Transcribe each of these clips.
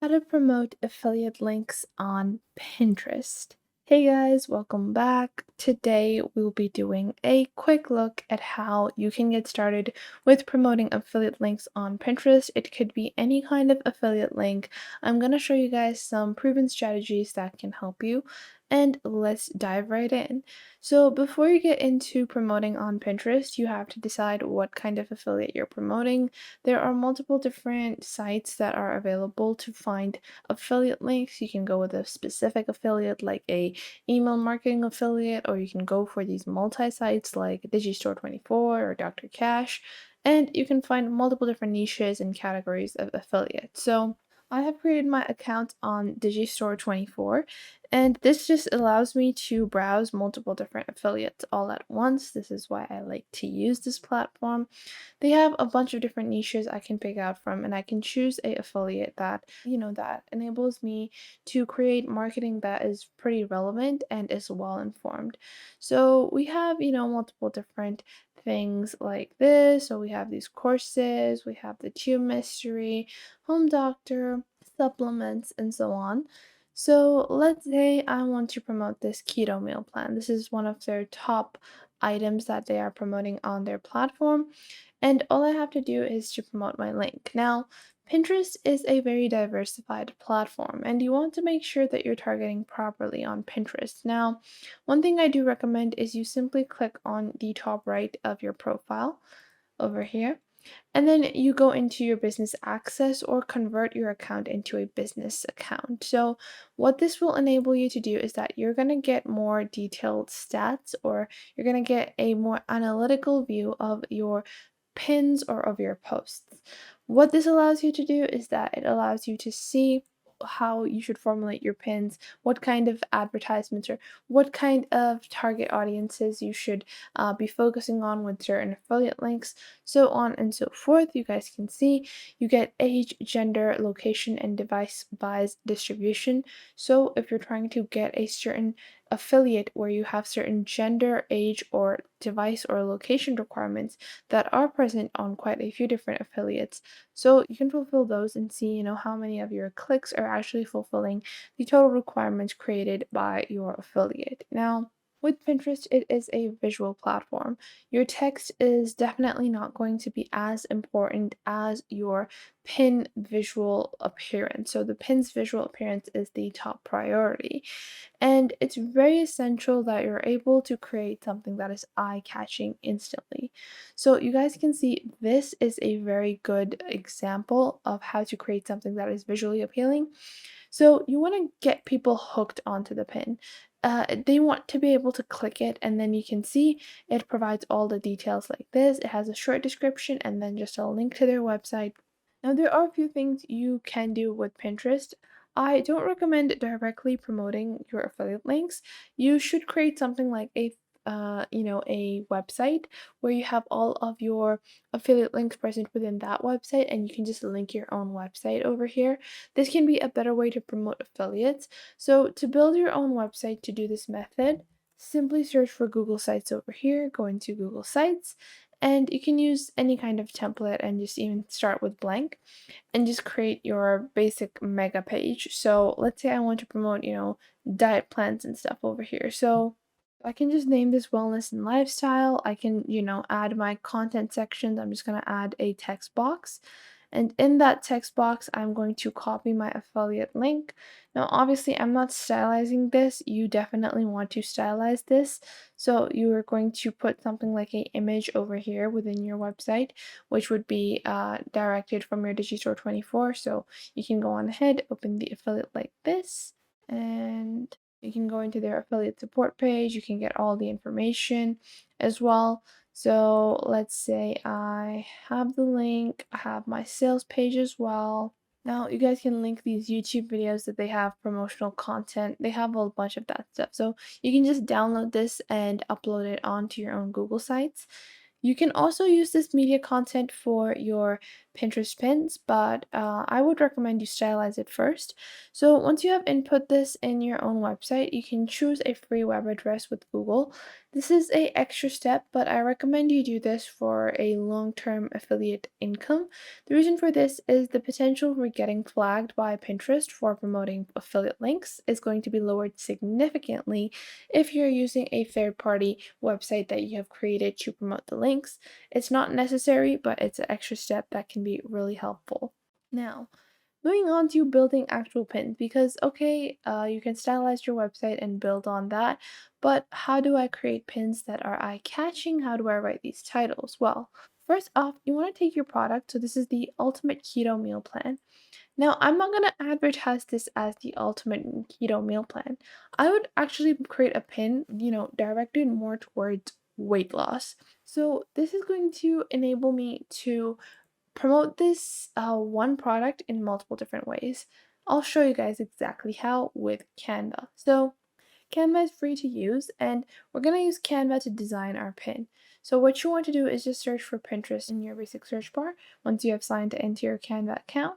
How to promote affiliate links on Pinterest. Hey guys, welcome back. Today we'll be doing a quick look at how you can get started with promoting affiliate links on Pinterest. It could be any kind of affiliate link. I'm going to show you guys some proven strategies that can help you. And let's dive right in. So, before you get into promoting on Pinterest, you have to decide what kind of affiliate you're promoting. There are multiple different sites that are available to find affiliate links. You can go with a specific affiliate like a email marketing affiliate, or you can go for these multi-sites like Digistore24 or Dr. Cash, and you can find multiple different niches and categories of affiliates. So I have created my account on Digistore24, and this just allows me to browse multiple different affiliates all at once. This is why I like to use this platform. They have a bunch of different niches I can pick out from, and I can choose a affiliate that enables me to create marketing that is pretty relevant and is well informed. So we have, multiple different things like this. So we have these courses, we have the tube mystery, home doctor, supplements, and so on. So let's say I want to promote this keto meal plan. This is one of their top items that they are promoting on their platform, and all I have to do is to promote my link. Now, Pinterest is a very diversified platform, and you want to make sure that you're targeting properly on Pinterest. Now, one thing I do recommend is you simply click on the top right of your profile over here, and then you go into your business access or convert your account into a business account. So, what this will enable you to do is that you're going to get more detailed stats, or you're going to get a more analytical view of your pins or of your posts. What this allows you to do is that it allows you to see how you should formulate your pins, what kind of advertisements or what kind of target audiences you should be focusing on with certain affiliate links, so on and so forth. You guys can see you get age, gender, location, and device by distribution. So if you're trying to get a certain affiliate where you have certain gender, age, or device or location requirements that are present on quite a few different affiliates. So you can fulfill those and see, how many of your clicks are actually fulfilling the total requirements created by your affiliate. Now, with Pinterest, it is a visual platform. Your text is definitely not going to be as important as your pin visual appearance. So the pin's visual appearance is the top priority. And it's very essential that you're able to create something that is eye-catching instantly. So you guys can see this is a very good example of how to create something that is visually appealing. So you want to get people hooked onto the pin. They want to be able to click it, and then you can see it provides all the details like this. It has a short description and then just a link to their website. Now, there are a few things you can do with Pinterest. I don't recommend directly promoting your affiliate links. You should create something like a website where you have all of your affiliate links present within that website, and you can just link your own website over here. This can be a better way to promote affiliates. So to build your own website to do this method, simply search for Google Sites over here, go into Google Sites, and you can use any kind of template and just even start with blank and just create your basic mega page. So let's say I want to promote, diet plans and stuff over here. So I can just name this wellness and lifestyle. I can, add my content sections. I'm just going to add a text box. And in that text box, I'm going to copy my affiliate link. Now, obviously, I'm not stylizing this. You definitely want to stylize this. So you are going to put something like a image over here within your website, which would be directed from your Digistore24. So you can go on ahead, open the affiliate like this, and you can go into their affiliate support page. You can get all the information as well. So let's say I have the link, I have my sales page as well. Now you guys can link these YouTube videos that they have promotional content. They have a bunch of that stuff. So you can just download this and upload it onto your own Google Sites. You can also use this media content for your Pinterest pins, but I would recommend you stylize it first. So once you have input this in your own website, you can choose a free web address with Google. This is a extra step, but I recommend you do this for a long-term affiliate income. The reason for this is the potential for getting flagged by Pinterest for promoting affiliate links is going to be lowered significantly if you're using a third-party website that you have created to promote the links. It's not necessary, but it's an extra step that can be really helpful. Now, moving on to building actual pins, because okay, you can stylize your website and build on that, but how do I create pins that are eye-catching? How do I write these titles? Well, first off, you want to take your product. So this is the Ultimate Keto Meal Plan. Now, I'm not going to advertise this as the ultimate keto meal plan. I would actually create a pin, directed more towards weight loss. So, this is going to enable me to promote this one product in multiple different ways. I'll show you guys exactly how with Canva. So, Canva is free to use, and we're going to use Canva to design our pin. So, what you want to do is just search for Pinterest in your basic search bar once you have signed into your Canva account.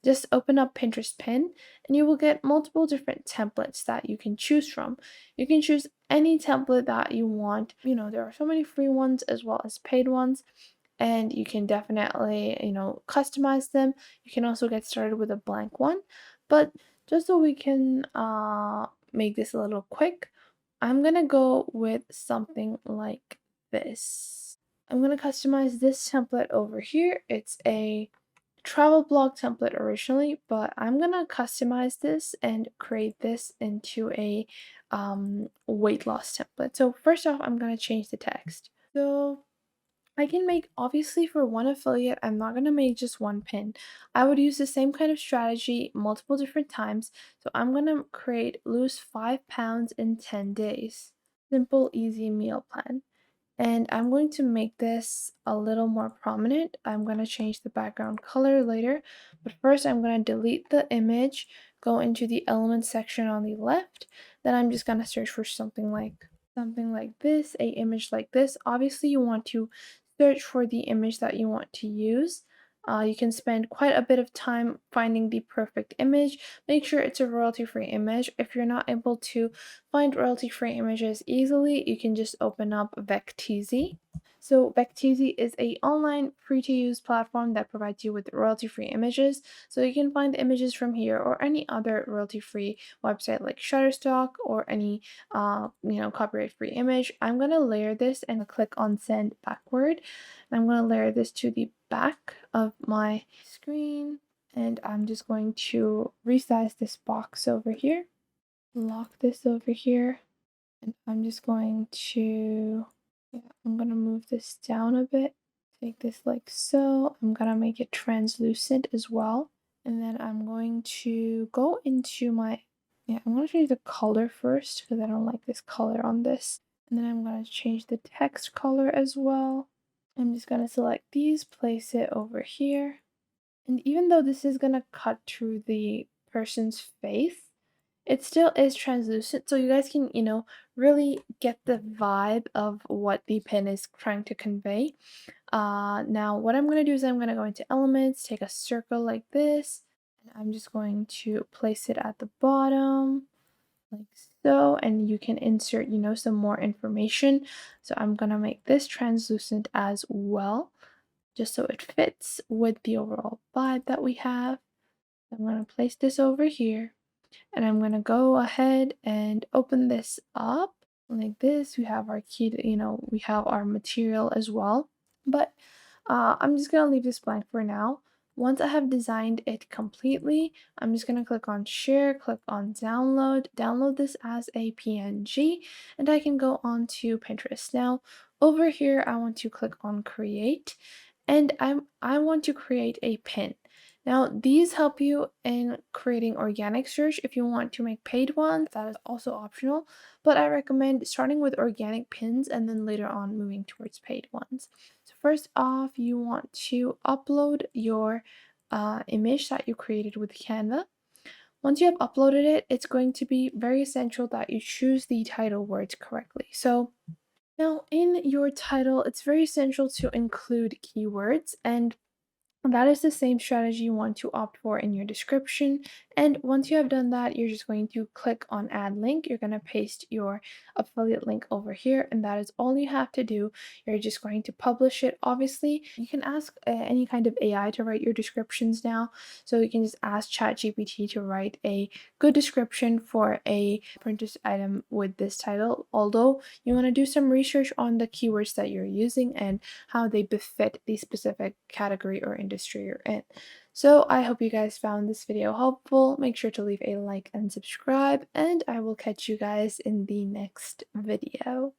Just open up Pinterest pin and you will get multiple different templates that you can choose from. You can choose any template that you want. There are so many free ones as well as paid ones, and you can definitely, customize them. You can also get started with a blank one. But just so we can make this a little quick, I'm gonna go with something like this. I'm gonna customize this template over here. It's a travel blog template originally, but I'm gonna customize this and create this into a weight loss template. So first off, I'm gonna change the text. So I can make, obviously, for one affiliate, I'm not gonna make just one pin. I would use the same kind of strategy multiple different times. So I'm gonna create lose 5 pounds in 10 days. Simple, easy meal plan. And I'm going to make this a little more prominent. I'm going to change the background color later, but first I'm going to delete the image, go into the element section on the left. Then I'm just going to search for something like this, a image like this. Obviously, you want to search for the image that you want to use. You can spend quite a bit of time finding the perfect image. Make sure it's a royalty-free image. If you're not able to find royalty-free images easily, you can just open up Vecteezy. So Vecteezy is a online free-to-use platform that provides you with royalty-free images. So you can find images from here or any other royalty-free website like Shutterstock or any copyright-free image. I'm gonna layer this and click on send backward. And I'm gonna layer this to the back of my screen, and I'm just going to resize this box over here, lock this over here, and I'm just going to, yeah, I'm gonna move this down a bit, take this like so. I'm gonna make it translucent as well, and then I'm going to go into my, yeah, I'm gonna change the color first because I don't like this color on this, and then I'm gonna change the text color as well. I'm just gonna select these, place it over here. And even though this is gonna cut through the person's face, it still is translucent. So you guys can, really get the vibe of what the pen is trying to convey. Now what I'm gonna do is I'm gonna go into elements, take a circle like this, and I'm just going to place it at the bottom like so, and you can insert, some more information. So I'm gonna make this translucent as well, just so it fits with the overall vibe that we have. I'm gonna place this over here, and I'm gonna go ahead and open this up like this. We have our key, we have our material as well, but I'm just gonna leave this blank for now. Once I have designed it completely, I'm just gonna click on share, click on download this as a PNG, and I can go on to Pinterest. Now, over here, I want to click on create, and I want to create a pin. Now, these help you in creating organic search. If you want to make paid ones, that is also optional, but I recommend starting with organic pins and then later on moving towards paid ones. So first off, you want to upload your image that you created with Canva. Once you have uploaded it, it's going to be very essential that you choose the title words correctly. So now in your title, it's very essential to include keywords, and That is the same strategy you want to opt for in your description. And once you have done that, you're just going to click on add link. You're going to paste your affiliate link over here, and that is all you have to do. You're just going to publish it. Obviously, you can ask any kind of AI to write your descriptions now. So you can just ask ChatGPT to write a good description for a purchase item with this title. Although you want to do some research on the keywords that you're using and how they befit the specific category or industry you're in. So I hope you guys found this video helpful. Make sure to leave a like and subscribe, and I will catch you guys in the next video.